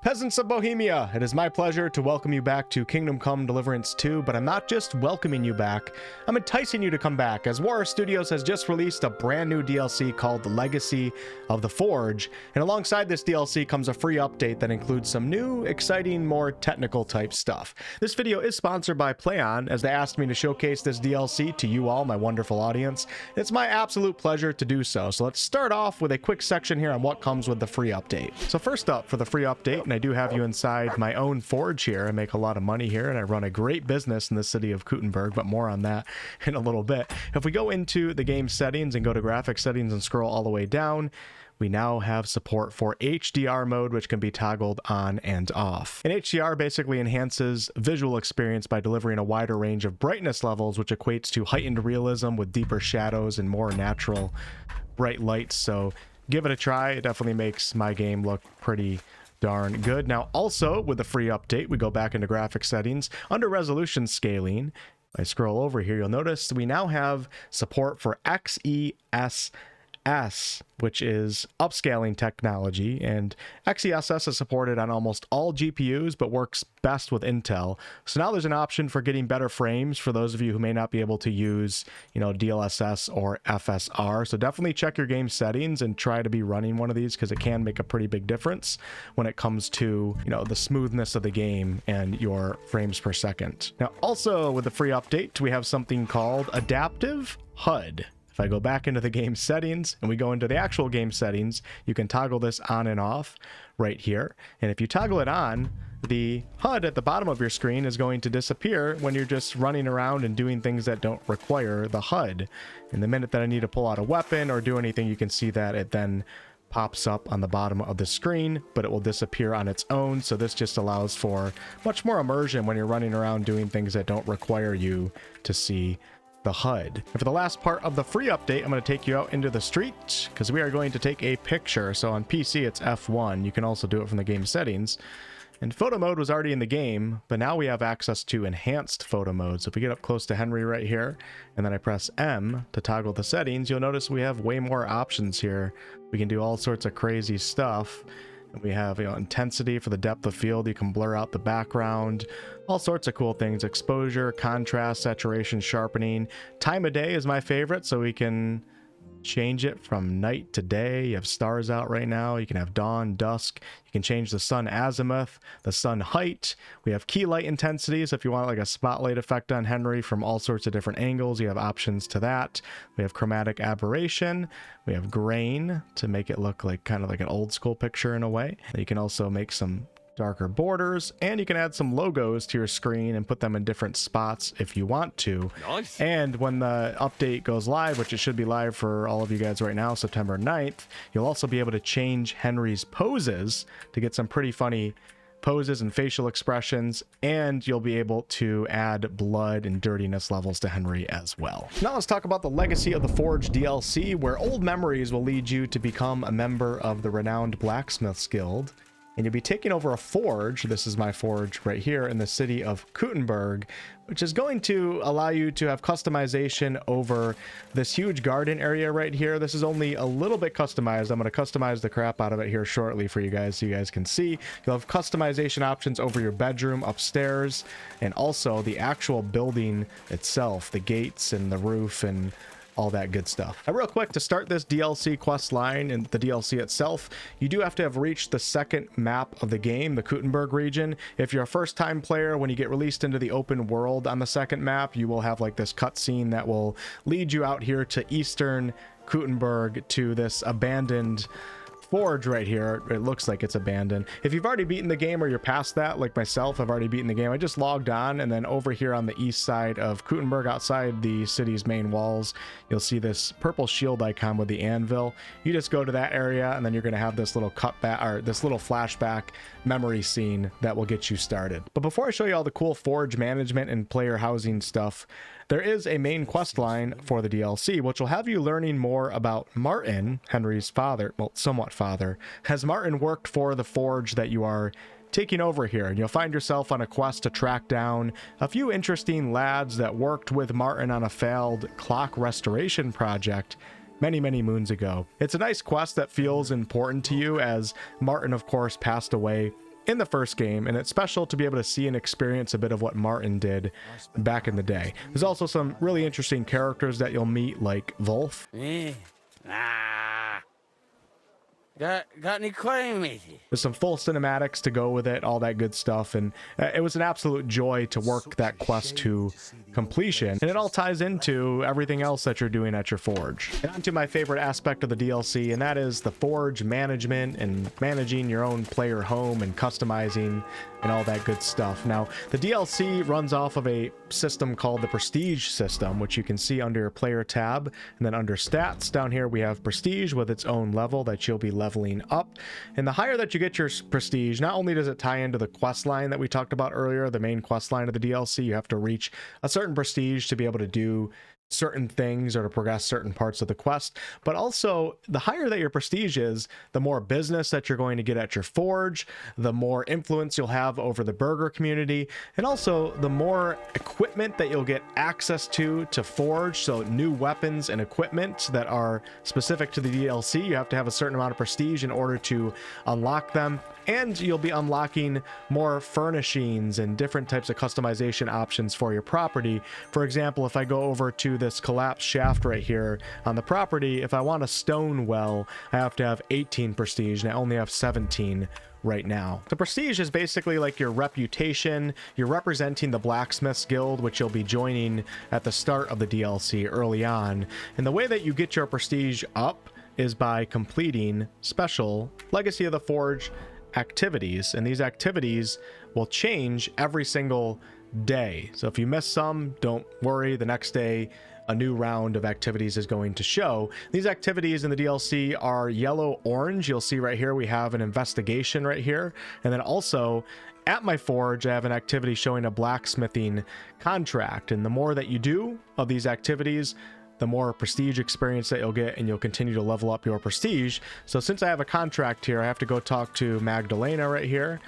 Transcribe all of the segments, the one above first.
Peasants of Bohemia, it is my pleasure to welcome you back to Kingdom Come Deliverance 2, but I'm not just welcoming you back, I'm enticing you to come back, as Warhorse Studios has just released a brand new DLC called The Legacy of the Forge, and alongside this DLC comes a free update that includes some new, exciting, more technical type stuff. This video is sponsored by PlayOn, as they asked me to showcase this DLC to you all, my wonderful audience. It's my absolute pleasure to do so, so let's start off with a quick section here on what comes with the free update. So first up, for the free update, and I do have you inside my own forge here. I make a lot of money here and I run a great business in the city of Kuttenberg, but more on that in a little bit. If we go into the game settings and go to graphic settings and scroll all the way down, we now have support for HDR mode, which can be toggled on and off. And HDR basically enhances visual experience by delivering a wider range of brightness levels, which equates to heightened realism with deeper shadows and more natural bright lights. So give it a try. It definitely makes my game look pretty darn good. Now, also with the free update, we go back into graphic settings under resolution scaling. I scroll over here, you'll notice we now have support for XESS, which is upscaling technology, and XESS is supported on almost all GPUs but works best with Intel. So now there's an option for getting better frames for those of you who may not be able to use, DLSS or FSR. So definitely check your game settings and try to be running one of these, because it can make a pretty big difference when it comes to, the smoothness of the game and your frames per second. Now, also with the free update, we have something called Adaptive HUD. If I go back into the game settings and we go into the actual game settings, you can toggle this on and off right here. And if you toggle it on, the HUD at the bottom of your screen is going to disappear when you're just running around and doing things that don't require the HUD. And the minute that I need to pull out a weapon or do anything, you can see that it then pops up on the bottom of the screen, but it will disappear on its own. So this just allows for much more immersion when you're running around doing things that don't require you to see the HUD. And for the last part of the free update, I'm going to take you out into the street because we are going to take a picture. So on PC, it's F1. You can also do it from the game settings. And photo mode was already in the game, but now we have access to enhanced photo mode. So if we get up close to Henry right here, and then I press M to toggle the settings, you'll notice we have way more options here. We can do all sorts of crazy stuff. We have intensity for the depth of field. You can blur out the background, all sorts of cool things. Exposure, contrast, saturation, sharpening. Time of day is my favorite, so we can change it from night to day. You have stars out right now. You can have dawn, dusk. You can change the sun azimuth, the sun height. We have key light intensity, so if you want like a spotlight effect on Henry from all sorts of different angles, you have options to that. We have chromatic aberration. We have grain to make it look like kind of like an old school picture in a way. You can also make some darker borders, and you can add some logos to your screen and put them in different spots if you want to. Nice. And when the update goes live, which it should be live for all of you guys right now, September 9th, you'll also be able to change Henry's poses to get some pretty funny poses and facial expressions, and you'll be able to add blood and dirtiness levels to Henry as well. Now let's talk about the Legacy of the Forge DLC, where old memories will lead you to become a member of the renowned Blacksmiths Guild. And you'll be taking over a forge. This is my forge right here in the city of Kuttenberg, which is going to allow you to have customization over this huge garden area right here. This is only a little bit customized. I'm going to customize the crap out of it here shortly for you guys so you guys can see. You'll have customization options over your bedroom upstairs, and also the actual building itself, the gates and the roof and all that good stuff. Now, real quick, to start this DLC quest line and the DLC itself, you do have to have reached the second map of the game, the Kuttenberg region. If you're a first-time player, when you get released into the open world on the second map, you will have like this cutscene that will lead you out here to eastern Kuttenberg to this abandoned forge right here. It looks like it's abandoned. If you've already beaten the game or you're past that, like myself, I've already beaten the game. I just logged on, and then over here on the east side of Kuttenberg, outside the city's main walls, you'll see this purple shield icon with the anvil. You just go to that area, and then you're going to have this little cutback, or this little flashback memory scene that will get you started. But before I show you all the cool forge management and player housing stuff, there is a main quest line for the DLC, which will have you learning more about Martin, Henry's father, well, somewhat father. Has Martin worked for the forge that you are taking over here? And you'll find yourself on a quest to track down a few interesting lads that worked with Martin on a failed clock restoration project many moons ago. It's a nice quest that feels important to you, as Martin, of course, passed away in the first game, and it's special to be able to see and experience a bit of what Martin did back in the day. There's also some really interesting characters that you'll meet, like Wolf. Got any claim, matey? There's some full cinematics to go with it, all that good stuff, and it was an absolute joy to work that quest to completion, and it all ties into everything else that you're doing at your forge. And on to my favorite aspect of the DLC, and that is the forge management and managing your own player home and customizing and all that good stuff. Now, the DLC runs off of a system called the Prestige system, which you can see under your player tab, and then under stats down here we have Prestige with its own level that you'll be leveling up. And the higher that you get your Prestige, not only does it tie into the quest line that we talked about earlier, the main quest line of the DLC, you have to reach a certain Prestige to be able to do certain things or to progress certain parts of the quest, but also the higher that your prestige is, the more business that you're going to get at your forge, the more influence you'll have over the burger community, and also the more equipment that you'll get access to forge. So new weapons and equipment that are specific to the DLC, you have to have a certain amount of prestige in order to unlock them. And you'll be unlocking more furnishings and different types of customization options for your property. For example, if I go over to this collapsed shaft right here on the property, if I want a stone well, I have to have 18 prestige, and I only have 17 right now. The prestige is basically like your reputation. You're representing the Blacksmiths Guild, which you'll be joining at the start of the DLC early on. And the way that you get your prestige up is by completing special Legacy of the Forge activities, and these activities will change every single day. So if you miss some, don't worry, the next day a new round of activities is going to show. These activities in the DLC are yellow orange. You'll see right here we have an investigation right here, and then also at my forge I have an activity showing a blacksmithing contract, and the more that you do of these activities, the more prestige experience that you'll get, and you'll continue to level up your prestige. So since I have a contract here, I have to go talk to Magdalena right here,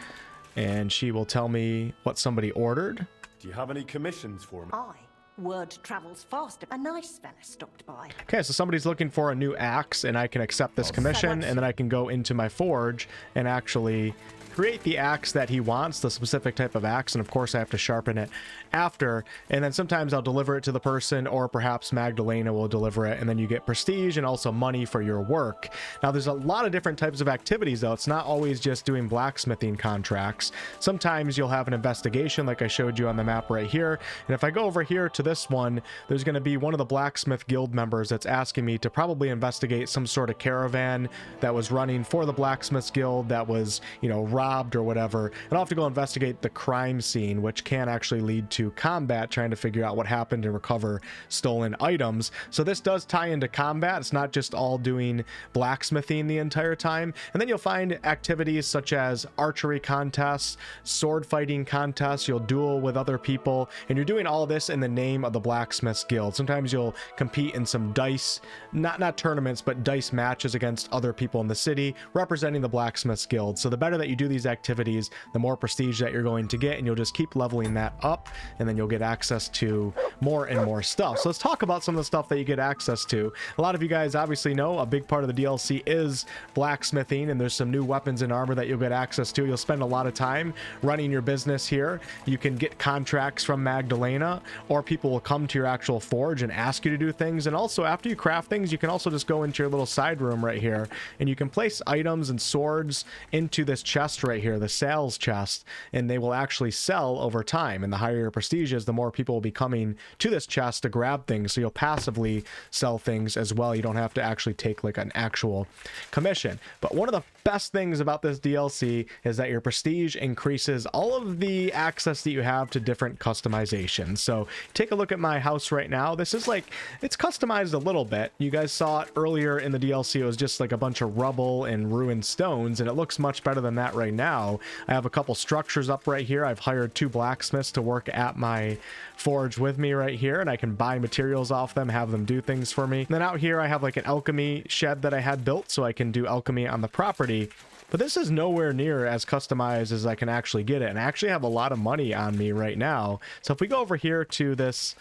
and she will tell me what somebody ordered. Do you have any commissions for me? Aye. Word travels fast. A nice fella stopped by. Okay, so somebody's looking for a new axe, and I can accept this commission, and then I can go into my forge and actually create the axe that he wants, the specific type of axe, and of course I have to sharpen it after, and then sometimes I'll deliver it to the person, or perhaps Magdalena will deliver it, and then you get prestige and also money for your work. Now there's a lot of different types of activities though. It's not always just doing blacksmithing contracts. Sometimes you'll have an investigation like I showed you on the map right here, and if I go over here to this one, there's going to be one of the blacksmith guild members that's asking me to probably investigate some sort of caravan that was running for the blacksmiths guild that was, you know, robbed or whatever, and I'll have to go investigate the crime scene, which can actually lead to combat, trying to figure out what happened and recover stolen items. So this does tie into combat. It's not just all doing blacksmithing the entire time. And then you'll find activities such as archery contests, sword fighting contests. You'll duel with other people, and you're doing all this in the name of the blacksmiths guild. Sometimes you'll compete in some dice, not tournaments, but dice matches against other people in the city representing the blacksmiths guild. So the better that you do these activities, the more prestige that you're going to get, and you'll just keep leveling that up, and then you'll get access to more and more stuff. So let's talk about some of the stuff that you get access to. A lot of you guys obviously know a big part of the DLC is blacksmithing, and there's some new weapons and armor that you'll get access to. You'll spend a lot of time running your business here. You can get contracts from Magdalena, or people will come to your actual forge and ask you to do things. And also after you craft things, you can also just go into your little side room right here, and you can place items and swords into this chest right here, the sales chest, and they will actually sell over time. And the higher your prestige is, the more people will be coming to this chest to grab things, so you'll passively sell things as well. You don't have to actually take like an actual commission. But one of the best things about this DLC is that your prestige increases all of the access that you have to different customizations. So take a look at my house right now. This is like, it's customized a little bit. You guys saw it earlier in the DLC. It was just like a bunch of rubble and ruined stones, and it looks much better than that right now. I have a couple structures up right here. I've hired 2 blacksmiths to work at my forge with me right here, and I can buy materials off them, have them do things for me. And then out here I have like an alchemy shed that I had built so I can do alchemy on the property. But this is nowhere near as customized as I can actually get it, and I actually have a lot of money on me right now. So if we go over here to this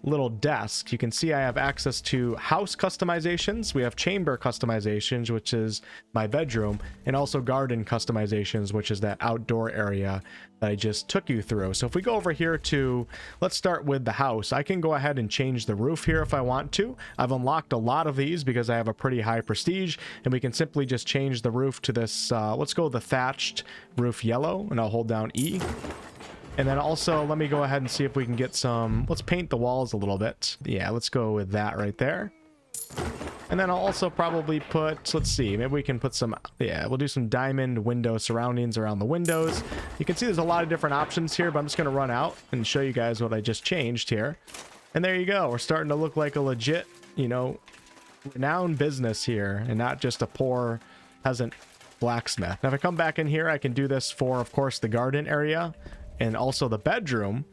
little desk, you can see I have access to house customizations. We have chamber customizations, which is my bedroom, and also garden customizations, which is that outdoor area that I just took you through. So if we go over here to, let's start with the house, I can go ahead and change the roof here if I want to. I've unlocked a lot of these because I have a pretty high prestige, and we can simply just change the roof to this, let's go with the thatched roof yellow, and I'll hold down E. And then also, let me go ahead and see if we can get some, let's paint the walls a little bit. Yeah, let's go with that right there. And then I'll also probably put, let's see, maybe we can put some, yeah, we'll do some diamond window surroundings around the windows. You can see there's a lot of different options here, but I'm just going to run out and show you guys what I just changed here. And there you go. We're starting to look like a legit, you know, renowned business here and not just a poor peasant blacksmith. Now, if I come back in here, I can do this for, of course, the garden area and also the bedroom.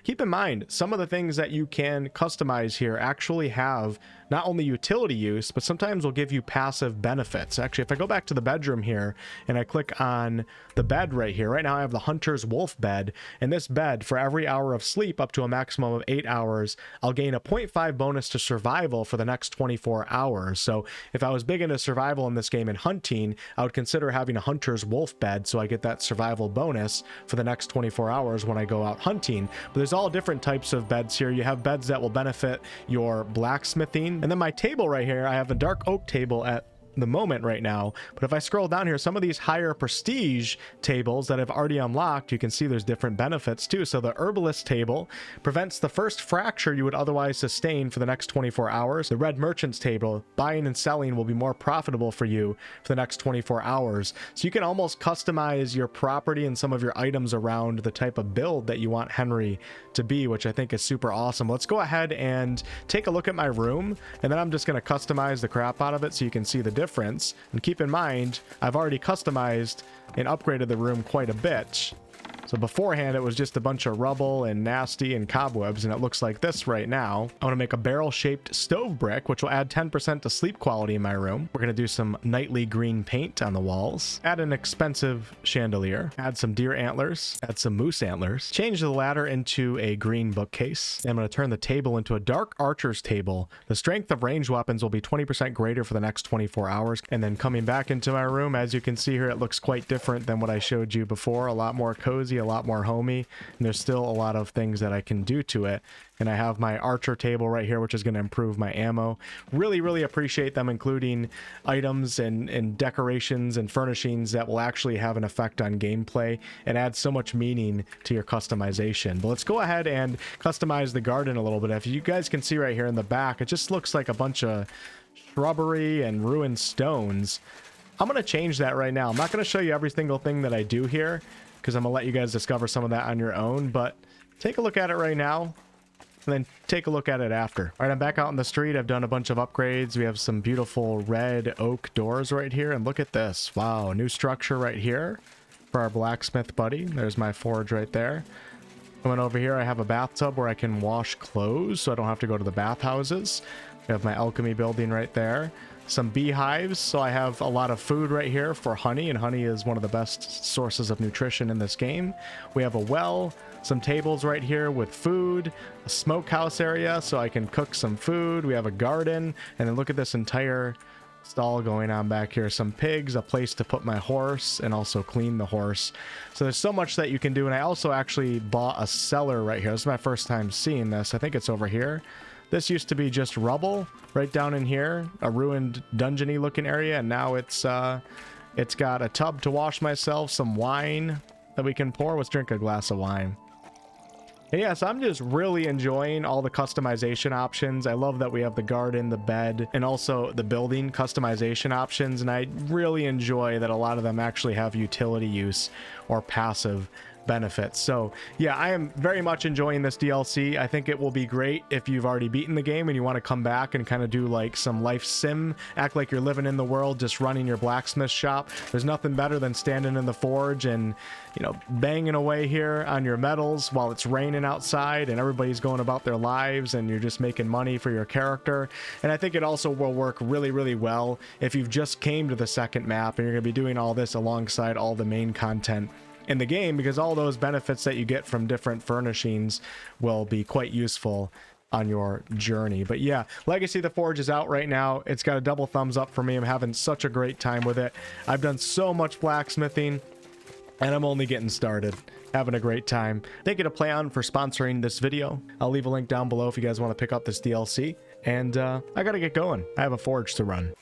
Keep in mind, some of the things that you can customize here actually have not only utility use, but sometimes will give you passive benefits. Actually, if I go back to the bedroom here and I click on the bed right here, right now I have the Hunter's Wolf bed, and this bed, for every hour of sleep up to a maximum of 8 hours, I'll gain a 0.5 bonus to survival for the next 24 hours. So if I was big into survival in this game and hunting, I would consider having a Hunter's Wolf bed so I get that survival bonus for the next 24 hours when I go out hunting. But there's all different types of beds here. You have beds that will benefit your blacksmithing. And then my table right here, I have a dark oak table at the moment right now, but if I scroll down here, some of these higher prestige tables that I've already unlocked, you can see there's different benefits too. So the herbalist table prevents the first fracture you would otherwise sustain for the next 24 hours. The red merchant's table, buying and selling will be more profitable for you for the next 24 hours. So you can almost customize your property and some of your items around the type of build that you want Henry to be, which I think is super awesome. Let's go ahead and take a look at my room, and then I'm just going to customize the crap out of it so you can see the difference. And keep in mind, I've already customized and upgraded the room quite a bit. So beforehand, it was just a bunch of rubble and nasty and cobwebs, and it looks like this right now. I want to make a barrel-shaped stove brick, which will add 10% to sleep quality in my room. We're going to do some nightly green paint on the walls. Add an expensive chandelier. Add some deer antlers. Add some moose antlers. Change the ladder into a green bookcase. And I'm going to turn the table into a dark archer's table. The strength of ranged weapons will be 20% greater for the next 24 hours. And then coming back into my room, as you can see here, it looks quite different than what I showed you before. A lot more cozy, a lot more homey, and there's still a lot of things that I can do to it. And I have my archer table right here, which is going to improve my ammo. Really appreciate them including items and decorations and furnishings that will actually have an effect on gameplay and add so much meaning to your customization. But let's go ahead and customize the garden a little bit. If you guys can see right here in the back, it just looks like a bunch of shrubbery and ruined stones. I'm going to change that right now. I'm not going to show you every single thing that I do here, because I'm going to let you guys discover some of that on your own, but take a look at it right now, and then take a look at it after. All right, I'm back out in the street. I've done a bunch of upgrades. We have some beautiful red oak doors right here, and look at this. Wow, new structure right here for our blacksmith buddy. There's my forge right there. Coming over here, I have a bathtub where I can wash clothes, so I don't have to go to the bathhouses. We have my alchemy building right there. Some beehives, so I have a lot of food right here for honey, and honey is one of the best sources of nutrition in this game. We have a well, some tables right here with food, a smokehouse area so I can cook some food. We have a garden, and then look at this entire stall going on back here. Some pigs, a place to put my horse, and also clean the horse. So there's so much that you can do, and I also actually bought a cellar right here. This is my first time seeing this. I think it's over here. This used to be just rubble right down in here, a ruined dungeony looking area, and now it's got a tub to wash myself, some wine that we can pour. Let's drink a glass of wine. And yeah, so I'm just really enjoying all the customization options. I love that we have the garden, the bed, and also the building customization options, and I really enjoy that a lot of them actually have utility use or passive benefits. So yeah, I am very much enjoying this DLC. I think it will be great if you've already beaten the game and you want to come back and kind of do like some life sim, act like you're living in the world, just running your blacksmith shop. There's nothing better than standing in the forge and, you know, banging away here on your metals while it's raining outside and everybody's going about their lives and you're just making money for your character. And I think it also will work really well if you've just came to the second map and you're going to be doing all this alongside all the main content in the game, because all those benefits that you get from different furnishings will be quite useful on your journey. But yeah, Legacy of the Forge is out right now. It's got a double thumbs up for me. I'm having such a great time with it. I've done so much blacksmithing, and I'm only getting started. Having a great time. Thank you to PlayOn for sponsoring this video. I'll leave a link down below if you guys want to pick up this DLC. And I gotta get going. I have a forge to run.